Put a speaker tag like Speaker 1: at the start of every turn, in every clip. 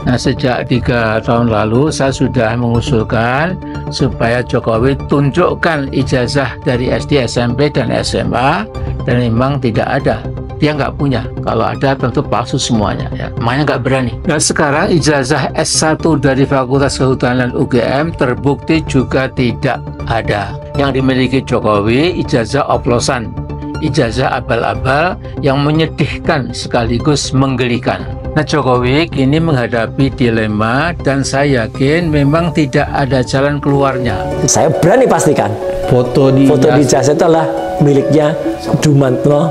Speaker 1: Nah, sejak 3 tahun lalu saya sudah mengusulkan supaya Jokowi tunjukkan ijazah dari SD, SMP, dan SMA, dan memang tidak ada. Dia nggak punya. Kalau ada tentu palsu semuanya, ya. Makanya nggak berani. Nah, sekarang ijazah S1 dari Fakultas Kehutanan UGM terbukti juga tidak ada. Yang dimiliki Jokowi ijazah oplosan, ijazah abal-abal yang menyedihkan sekaligus menggelikan. Nah, Jokowi kini menghadapi dilema dan saya yakin memang tidak ada jalan keluarnya.
Speaker 2: Saya berani pastikan foto di ijazah itu adalah miliknya Dumatno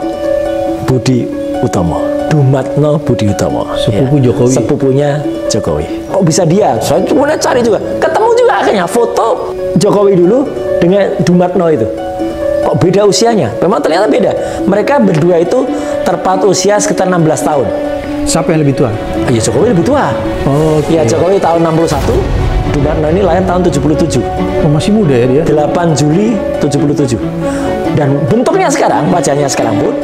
Speaker 2: Budi Utomo. Dumatno Budi Utomo, sepupu Jokowi. Sepupunya Jokowi. Kok bisa dia? Saya cuma cari juga, ketemu juga akhirnya foto Jokowi dulu dengan Dumatno itu. Kok beda usianya? Memang ternyata beda. Mereka berdua itu terpaut usia sekitar 16 tahun.
Speaker 3: Siapa yang lebih tua?
Speaker 2: Ya Jokowi lebih tua.
Speaker 3: Oh, okay.
Speaker 2: Ya Jokowi tahun 61, Dumatno ini lahir tahun 77.
Speaker 3: Oh, masih muda ya dia?
Speaker 2: 8 Juli 77. Dan bentuknya sekarang, wajahnya sekarang pun,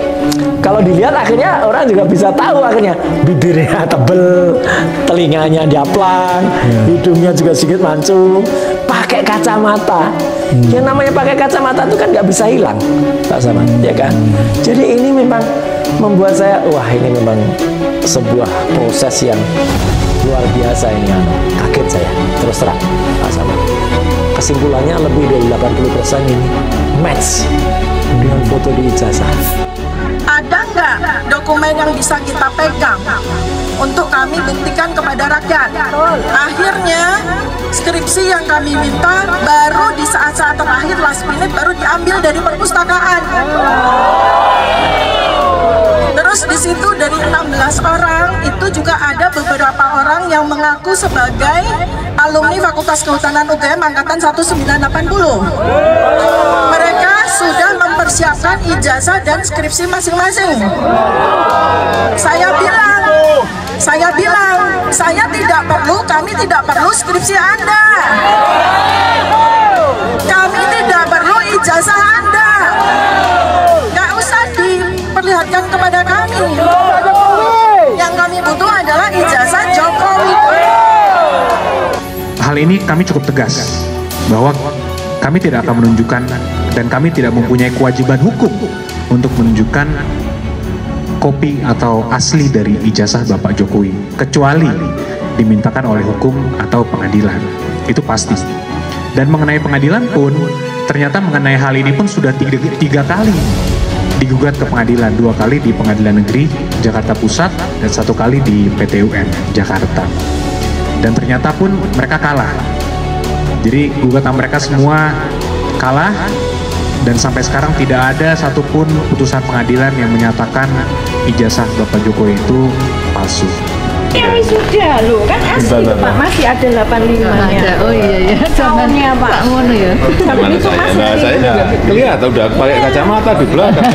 Speaker 2: kalau dilihat akhirnya orang juga bisa tahu akhirnya bibirnya tebel, telinganya diaplang, hidungnya juga sedikit mancung, pakai kacamata. Yang namanya pakai kacamata itu kan nggak bisa hilang, Pak Samad, ya kan? Jadi ini memang membuat saya, wah ini memang sebuah proses yang luar biasa ini, kaget saya, terus terang, Pak Samad. Kesimpulannya lebih dari 80% ini match dengan foto di ijazah.
Speaker 4: Ada nggak dokumen yang bisa kita pegang untuk kami buktikan kepada rakyat? Akhirnya skripsi yang kami minta baru di saat-saat terakhir last minute baru diambil dari perpustakaan. Terus di situ dari 16 orang itu juga ada beberapa orang yang mengaku sebagai alumni Fakultas Kehutanan UGM angkatan 1980. Mereka sudah mempersiapkan ijazah dan skripsi masing-masing. Saya bilang, saya tidak perlu, kami tidak perlu skripsi Anda. Kami tidak perlu ijazah Anda. Nggak usah diperlihatkan kepada kami. Yang kami butuh adalah ijazah Jokowi.
Speaker 5: Hal ini kami cukup tegas bahwa kami tidak akan menunjukkan dan kami tidak mempunyai kewajiban hukum untuk menunjukkan kopi atau asli dari ijazah Bapak Jokowi kecuali dimintakan oleh hukum atau pengadilan. Itu pasti. Dan mengenai pengadilan pun ternyata mengenai hal ini pun sudah tiga kali digugat ke pengadilan, 2 kali di Pengadilan Negeri Jakarta Pusat dan 1 kali di PT UN Jakarta. Dan ternyata pun mereka kalah. Jadi gugatan mereka semua kalah dan sampai sekarang tidak ada satupun putusan pengadilan yang menyatakan ijazah Bapak Jokowi itu palsu.
Speaker 6: Yang sudah loh, kan asli Pak, masih ada 85-nya.
Speaker 7: Oh iya,
Speaker 6: tahunnya Pak.
Speaker 7: Ngono ya.
Speaker 6: Tapi itu masih
Speaker 8: nah, saya nggak kelihatan udah pakai kacamata di belakang.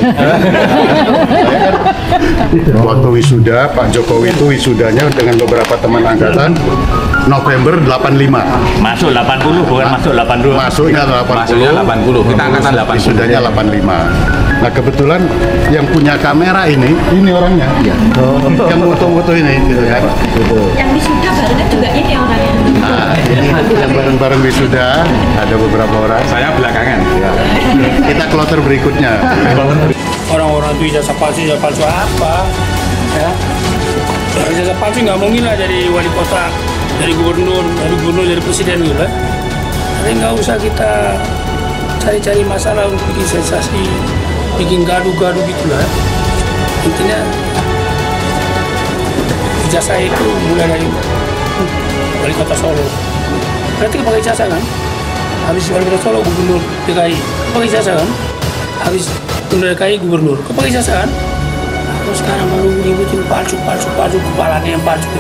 Speaker 9: Waktu wisuda, Pak Jokowi itu wisudanya dengan beberapa teman angkatan November 85.
Speaker 8: Masuk 80 bukan masuk 82.
Speaker 9: Masuknya 80.
Speaker 8: Masuknya 80. Kita angkatan 80.
Speaker 9: Wisudanya 85. Nah kebetulan yang punya kamera ini orangnya. Ya. Yang foto-foto ini gitu kan.
Speaker 6: Yang wisuda barengnya juga ini orangnya.
Speaker 9: Nah, ini yang bareng-bareng wisuda ada beberapa orang.
Speaker 8: Saya belakangan.
Speaker 9: Ya. Kita kloter berikutnya.
Speaker 10: Orang-orang itu ijazah palsu apa? Ya. Ijazah palsu nggak mungkin lah jadi wali kota, dari gubernur, dari presiden gitu lah. Jadi nggak usah kita cari-cari masalah untuk bikin sensasi, bikin gaduh-gaduh gitulah. Intinya ijazah itu mulai dari wali kota Solo. Berarti pakai ijazah kan? Habis wali kota Solo gubernur DKI, pakai ijazah kan? Habis gubernur DKI gubernur, pakai ijazah kan? Terus sekarang mau ributin palsu, kepalanya yang palsu.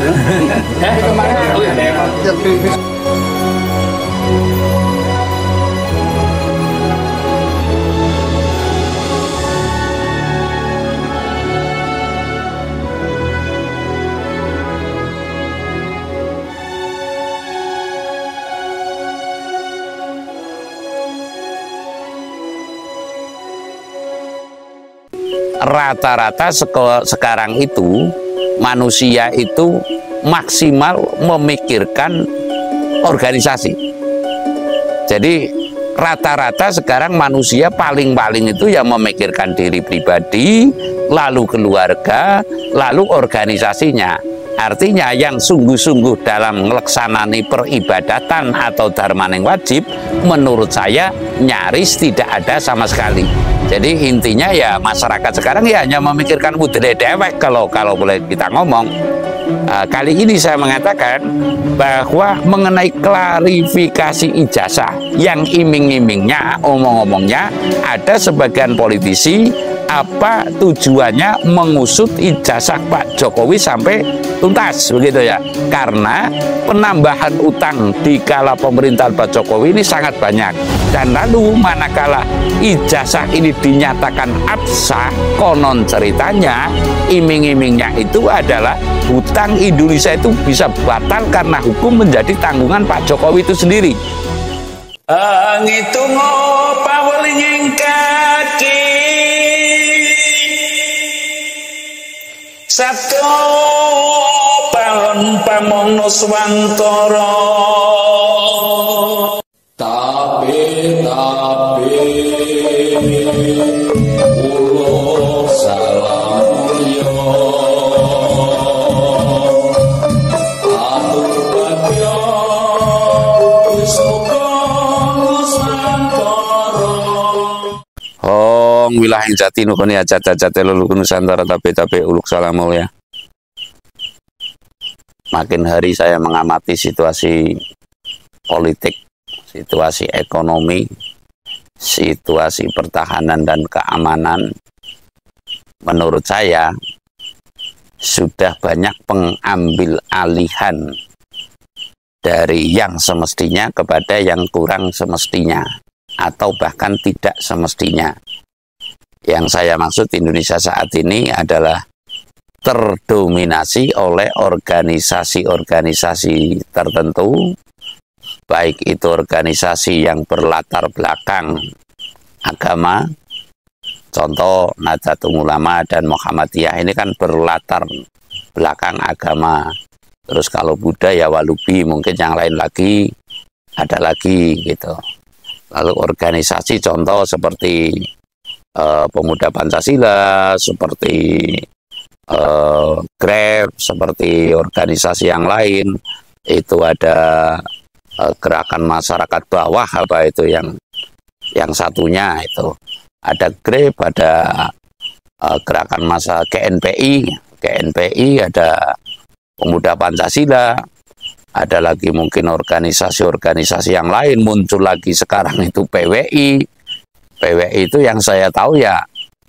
Speaker 11: Rata-rata sekarang itu manusia itu
Speaker 7: maksimal memikirkan organisasi. Jadi rata-rata sekarang manusia paling-paling itu yang memikirkan diri pribadi, lalu keluarga, lalu organisasinya. Artinya yang sungguh-sungguh dalam melaksanani peribadatan atau dharma yang wajib, menurut saya nyaris tidak ada sama sekali. Jadi intinya ya masyarakat sekarang ya hanya memikirkan budaya dewek kalau boleh kita ngomong. Kali ini saya mengatakan bahwa mengenai klarifikasi ijazah yang iming-imingnya, omong-omongnya, ada sebagian politisi apa tujuannya mengusut ijazah Pak Jokowi sampai tuntas begitu ya, karena penambahan utang di kala pemerintahan Pak Jokowi ini sangat banyak, dan lalu manakala ijazah ini dinyatakan absah, konon ceritanya iming-imingnya itu adalah hutang Indonesia itu bisa batal karena hukum menjadi tanggungan Pak Jokowi itu sendiri. Ngitung pawelinging kaki Sabdo palon pamongno swantara tapi ulo salamuyo atuh bagyo wilayah jati nukuni acat-acat lelukun Nusantara tapi uluk salamul ya. Makin hari saya mengamati situasi politik, situasi ekonomi, situasi pertahanan dan keamanan. Menurut saya sudah banyak pengambil alihan dari yang semestinya kepada yang kurang semestinya atau bahkan tidak semestinya. Yang saya maksud Indonesia saat ini adalah terdominasi oleh organisasi-organisasi tertentu, baik itu organisasi yang berlatar belakang agama, contoh Nahdlatul Ulama dan Muhammadiyah ini kan berlatar belakang agama. Terus kalau Buddha ya Walubi, mungkin yang lain lagi ada lagi gitu. Lalu organisasi contoh seperti Pemuda Pancasila, seperti Grab, seperti organisasi yang lain, itu ada gerakan masyarakat bawah apa itu yang satunya itu ada Grab, ada gerakan masa GNPI, ada Pemuda Pancasila, ada lagi mungkin organisasi-organisasi yang lain muncul lagi sekarang itu PWI. PWI itu yang saya tahu ya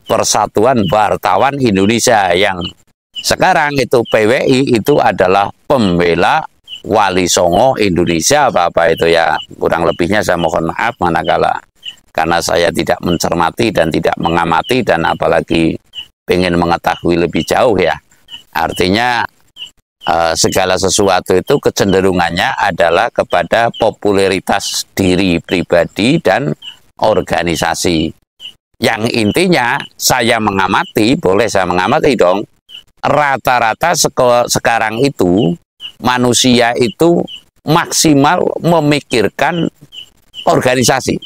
Speaker 7: Persatuan Wartawan Indonesia, yang sekarang itu PWI itu adalah pembela Wali Songo Indonesia apa itu ya, kurang lebihnya saya mohon maaf manakala karena saya tidak mencermati dan tidak mengamati dan apalagi pengen mengetahui lebih jauh ya. Artinya segala sesuatu itu kecenderungannya adalah kepada popularitas diri pribadi dan organisasi. Yang intinya saya mengamati, boleh saya mengamati dong, rata-rata sekarang itu manusia itu maksimal memikirkan organisasi.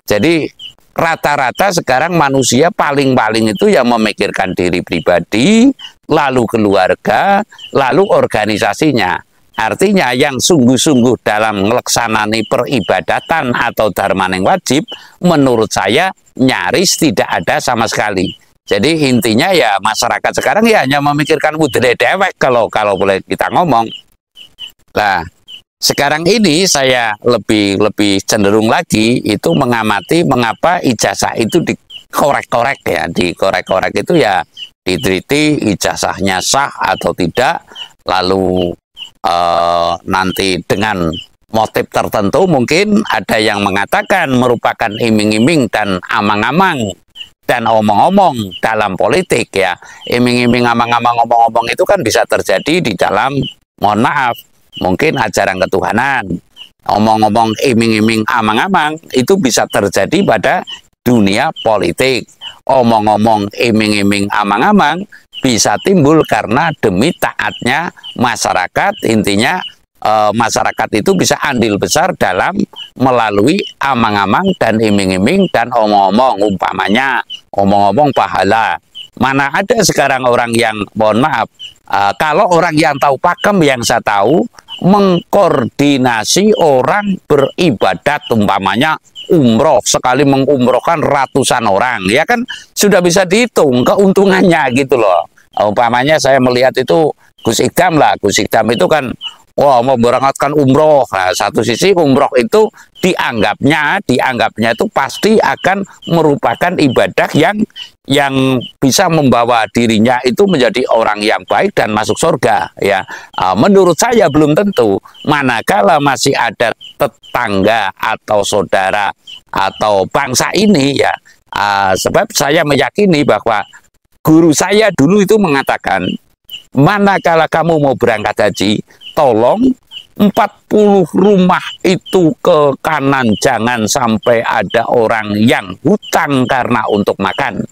Speaker 7: Jadi rata-rata sekarang manusia paling-paling itu yang memikirkan diri pribadi, lalu keluarga, lalu organisasinya. Artinya yang sungguh-sungguh dalam melaksanani peribadatan atau dharma yang wajib, menurut saya nyaris tidak ada sama sekali. Jadi intinya ya masyarakat sekarang ya hanya memikirkan budaya dewek kalau boleh kita ngomong. Nah, sekarang ini saya lebih cenderung lagi itu mengamati mengapa ijazah itu dikorek-korek ya, dikorek-korek itu ya diteliti ijazahnya sah atau tidak, lalu nanti dengan motif tertentu mungkin ada yang mengatakan merupakan iming-iming dan amang-amang dan omong-omong dalam politik ya. Iming-iming, amang-amang, omong-omong itu kan bisa terjadi di dalam, mohon maaf, mungkin ajaran ketuhanan. Omong-omong, iming-iming, amang-amang itu bisa terjadi pada dunia politik. Omong-omong, iming-iming, amang-amang bisa timbul karena demi taatnya masyarakat. Intinya masyarakat itu bisa andil besar dalam melalui amang-amang dan iming-iming dan omong-omong, umpamanya omong-omong pahala. Mana ada sekarang orang yang, mohon maaf, kalau orang yang tahu pakem, yang saya tahu, mengkoordinasi orang beribadat, umpamanya umroh, sekali mengumrohkan ratusan orang, ya kan sudah bisa dihitung keuntungannya gitu loh. Umpamanya saya melihat itu Gus Idam lah, Gus Idam itu kan wah, mau berangkatkan umroh. Nah, satu sisi umroh itu dianggapnya itu pasti akan merupakan ibadah yang bisa membawa dirinya itu menjadi orang yang baik dan masuk surga. Ya, menurut saya belum tentu. Manakala masih ada tetangga atau saudara atau bangsa ini, ya, sebab saya meyakini bahwa guru saya dulu itu mengatakan, manakala kamu mau berangkat haji, tolong 40 rumah itu ke kanan, jangan sampai ada orang yang hutang karena untuk makan.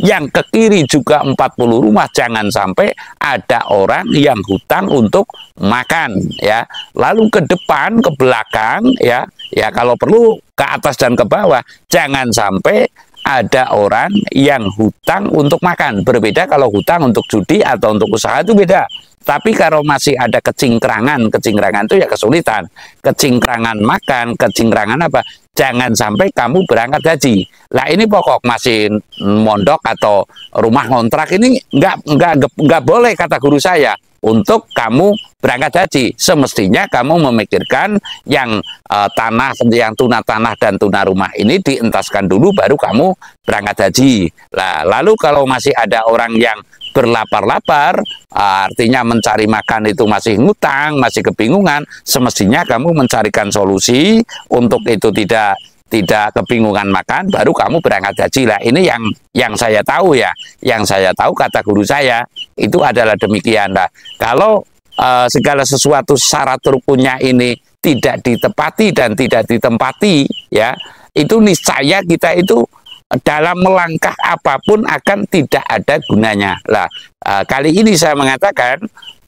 Speaker 7: Yang ke kiri juga 40 rumah, jangan sampai ada orang yang hutang untuk makan, ya. Lalu ke depan, ke belakang, ya kalau perlu ke atas dan ke bawah, jangan sampai ada orang yang hutang untuk makan. Berbeda kalau hutang untuk judi atau untuk usaha, itu beda. Tapi kalau masih ada kecingkrangan itu ya kesulitan. Kecingkrangan makan, kecingkrangan apa? Jangan sampai kamu berangkat haji. Lah ini pokok masih mondok atau rumah kontrak ini nggak boleh, kata guru saya, untuk kamu berangkat haji. Semestinya kamu memikirkan yang tanah, yang tuna tanah dan tuna rumah ini dientaskan dulu, baru kamu berangkat haji. Lah, lalu kalau masih ada orang yang berlapar-lapar, artinya mencari makan itu masih ngutang, masih kebingungan, semestinya kamu mencarikan solusi untuk itu tidak kebingungan makan, baru kamu berangkat haji. Lah ini yang saya tahu, ya, yang saya tahu, kata guru saya itu adalah demikian. Lah, kalau segala sesuatu syarat rukunnya ini tidak ditepati dan tidak ditempati, ya, itu niscaya kita itu dalam melangkah apapun akan tidak ada gunanya. Lah, kali ini saya mengatakan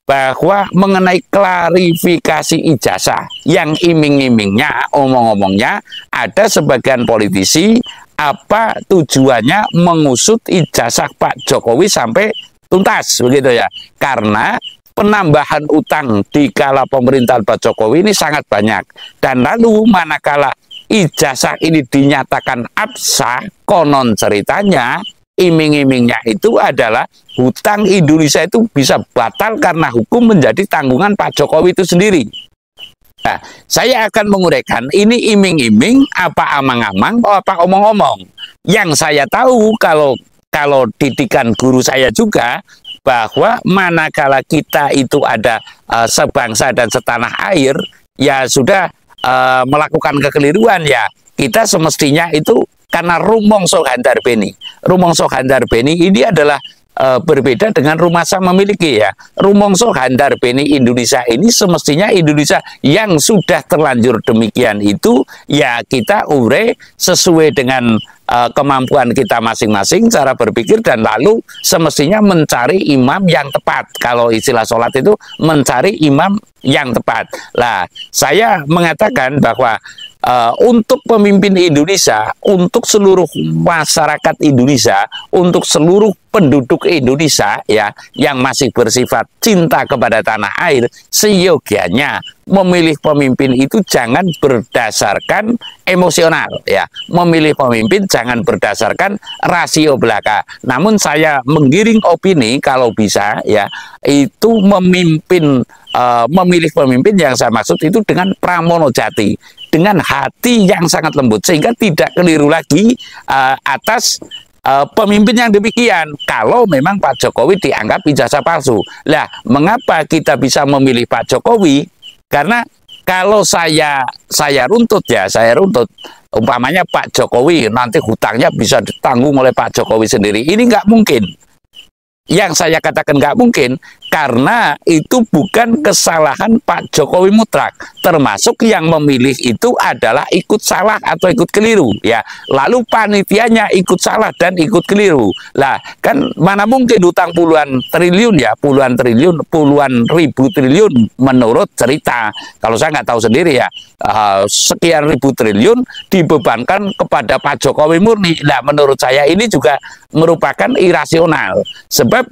Speaker 7: bahwa mengenai klarifikasi ijazah yang iming-imingnya, omong-omongnya, ada sebagian politisi apa tujuannya mengusut ijazah Pak Jokowi sampai tuntas, begitu ya. Karena penambahan utang di kala pemerintahan Pak Jokowi ini sangat banyak. Dan lalu manakala ijazah ini dinyatakan absah, konon ceritanya iming-imingnya itu adalah hutang Indonesia itu bisa batal karena hukum menjadi tanggungan Pak Jokowi itu sendiri. Nah, saya akan menguraikan ini iming-iming, apa amang-amang, apa omong-omong. Yang saya tahu kalau didikan guru saya juga, bahwa manakala kita itu ada sebangsa dan setanah air, ya sudah melakukan kekeliruan, ya kita semestinya itu karena rumongso handar beni. Rumongso handar beni ini adalah berbeda dengan rumasa memiliki, ya. Rumongso handar beni Indonesia ini semestinya Indonesia yang sudah terlanjur demikian itu, ya kita urei sesuai dengan kemampuan kita masing-masing cara berpikir, dan lalu semestinya mencari imam yang tepat. Kalau istilah sholat itu mencari imam yang tepat. Lah, saya mengatakan bahwa untuk pemimpin Indonesia, untuk seluruh masyarakat Indonesia, untuk seluruh penduduk Indonesia, ya, yang masih bersifat cinta kepada tanah air, seyogianya memilih pemimpin itu jangan berdasarkan emosional, ya. Memilih pemimpin jangan berdasarkan rasio belaka. Namun saya menggiring opini kalau bisa, ya, itu memilih pemimpin yang saya maksud itu dengan pramono jati, dengan hati yang sangat lembut, sehingga tidak keliru lagi atas pemimpin yang demikian. Kalau memang Pak Jokowi dianggap ijazah palsu. Lah, mengapa kita bisa memilih Pak Jokowi? Karena kalau saya runtut, ya, saya runtut, umpamanya Pak Jokowi nanti hutangnya bisa ditanggung oleh Pak Jokowi sendiri, ini nggak mungkin. Yang saya katakan nggak mungkin karena itu bukan kesalahan Pak Jokowi mutlak, termasuk yang memilih itu adalah ikut salah atau ikut keliru ya. Lalu panitianya ikut salah dan ikut keliru. Lah kan mana mungkin hutang puluhan triliun ya, puluhan triliun, puluhan ribu triliun menurut cerita. Kalau saya nggak tahu sendiri ya, sekian ribu triliun dibebankan kepada Pak Jokowi murni. Nah menurut saya ini juga merupakan irasional. Sebab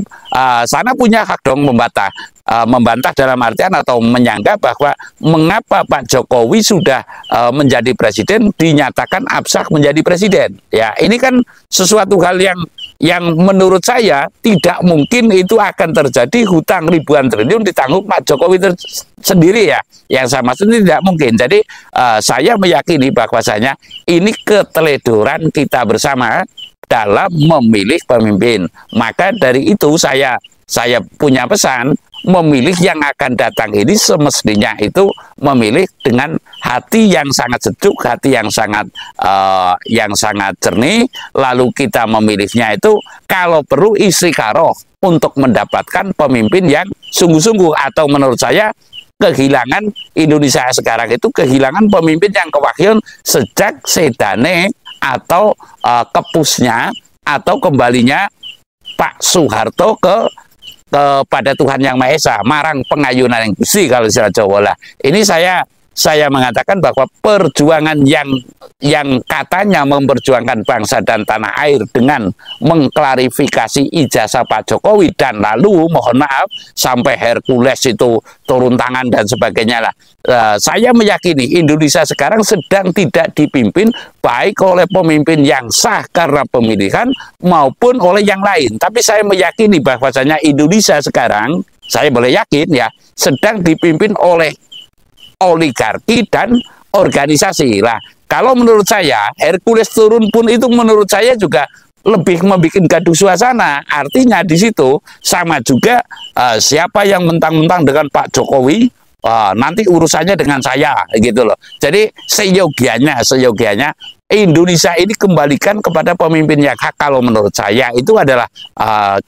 Speaker 7: sana punya hak dong membantah dalam artian atau menyanggah bahwa mengapa Pak Jokowi sudah menjadi presiden dinyatakan absah menjadi presiden. Ya, ini kan sesuatu hal yang menurut saya tidak mungkin itu akan terjadi, hutang ribuan triliun ditanggung Pak Jokowi sendiri ya. Yang saya maksud ini tidak mungkin. Jadi saya meyakini bahwasanya ini keteledoran kita bersama dalam memilih pemimpin. Maka dari itu saya punya pesan, memilih yang akan datang ini semestinya itu memilih dengan hati yang sangat sejuk, hati yang sangat jernih. Lalu kita memilihnya itu kalau perlu istiqaroh untuk mendapatkan pemimpin yang sungguh-sungguh, atau menurut saya kehilangan Indonesia sekarang itu kehilangan pemimpin yang kewakil sejak sedane atau kepusnya atau kembalinya Pak Soeharto kepada Tuhan Yang Maha Esa, marang pengayunan yang Gusti kalau istilah Jawa lah. Ini saya mengatakan bahwa perjuangan yang katanya memperjuangkan bangsa dan tanah air dengan mengklarifikasi ijazah Pak Jokowi dan lalu mohon maaf sampai Hercules itu turun tangan dan sebagainya lah. Saya meyakini Indonesia sekarang sedang tidak dipimpin baik oleh pemimpin yang sah karena pemilihan maupun oleh yang lain. Tapi saya meyakini bahwasanya Indonesia sekarang, saya boleh yakin ya, sedang dipimpin oleh oligarki dan organisasi lah. Kalau menurut saya Hercules turun pun itu menurut saya juga lebih membuat gaduh suasana. Artinya di situ sama juga siapa yang mentang-mentang dengan Pak Jokowi nanti urusannya dengan saya gitu loh. Jadi seyogianya Indonesia ini kembalikan kepada pemimpin yang hak. Kalau menurut saya itu adalah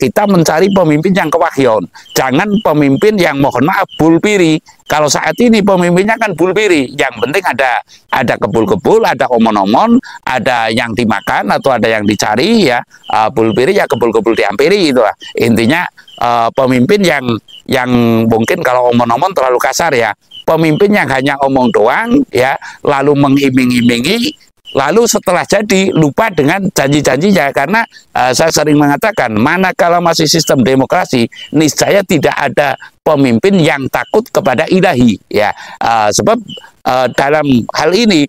Speaker 7: kita mencari pemimpin yang kewahyon. Jangan pemimpin yang mohon maaf bulpiri. Kalau saat ini pemimpinnya kan bulpiri. Yang penting ada kebul-kebul, ada omon-omon, ada yang dimakan atau ada yang dicari ya. Bulpiri ya kebul-kebul dihampiri itu lah. Intinya pemimpin yang mungkin kalau omon-omon terlalu kasar ya. Pemimpin yang hanya omong doang ya, lalu mengiming-imingi. Lalu setelah jadi lupa dengan janji-janjinya, karena saya sering mengatakan manakala masih sistem demokrasi niscaya tidak ada pemimpin yang takut kepada ilahi ya. Sebab dalam hal ini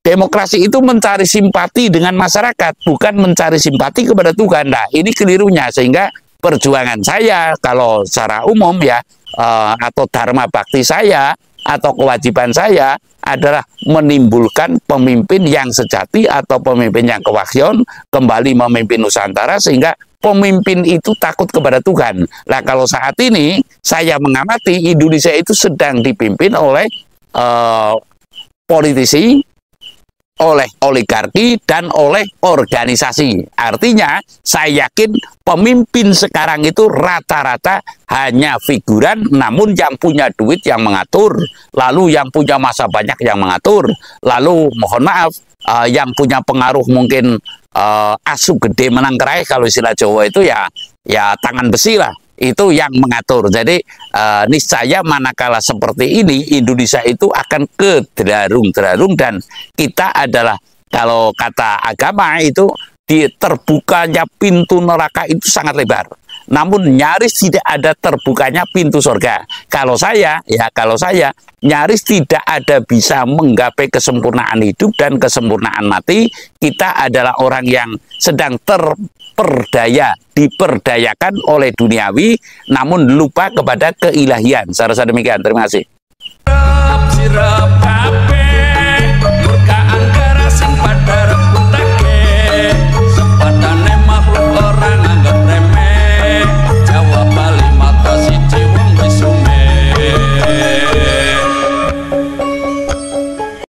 Speaker 7: demokrasi itu mencari simpati dengan masyarakat, bukan mencari simpati kepada Tuhan. Nah ini kelirunya, sehingga perjuangan saya kalau secara umum ya atau dharma bakti saya atau kewajiban saya adalah menimbulkan pemimpin yang sejati atau pemimpin yang kewahyon kembali memimpin Nusantara sehingga pemimpin itu takut kepada Tuhan. Nah kalau saat ini saya mengamati Indonesia itu sedang dipimpin oleh politisi, oleh oligarki dan oleh organisasi. Artinya saya yakin pemimpin sekarang itu rata-rata hanya figuran, namun yang punya duit yang mengatur, lalu yang punya masa banyak yang mengatur, lalu mohon maaf yang punya pengaruh mungkin asu gede menang kerai kalau istilah Jawa itu ya tangan besi lah. Itu yang mengatur. Jadi niscaya manakala seperti ini Indonesia itu akan kedrarung-drarung dan kita adalah kalau kata agama itu terbukanya pintu neraka itu sangat lebar. Namun nyaris tidak ada terbukanya pintu surga. Kalau saya nyaris tidak ada bisa menggapai kesempurnaan hidup dan kesempurnaan mati. Kita adalah orang yang sedang diperdayakan oleh duniawi, namun lupa kepada keilahian. Saya rasa demikian. Terima kasih.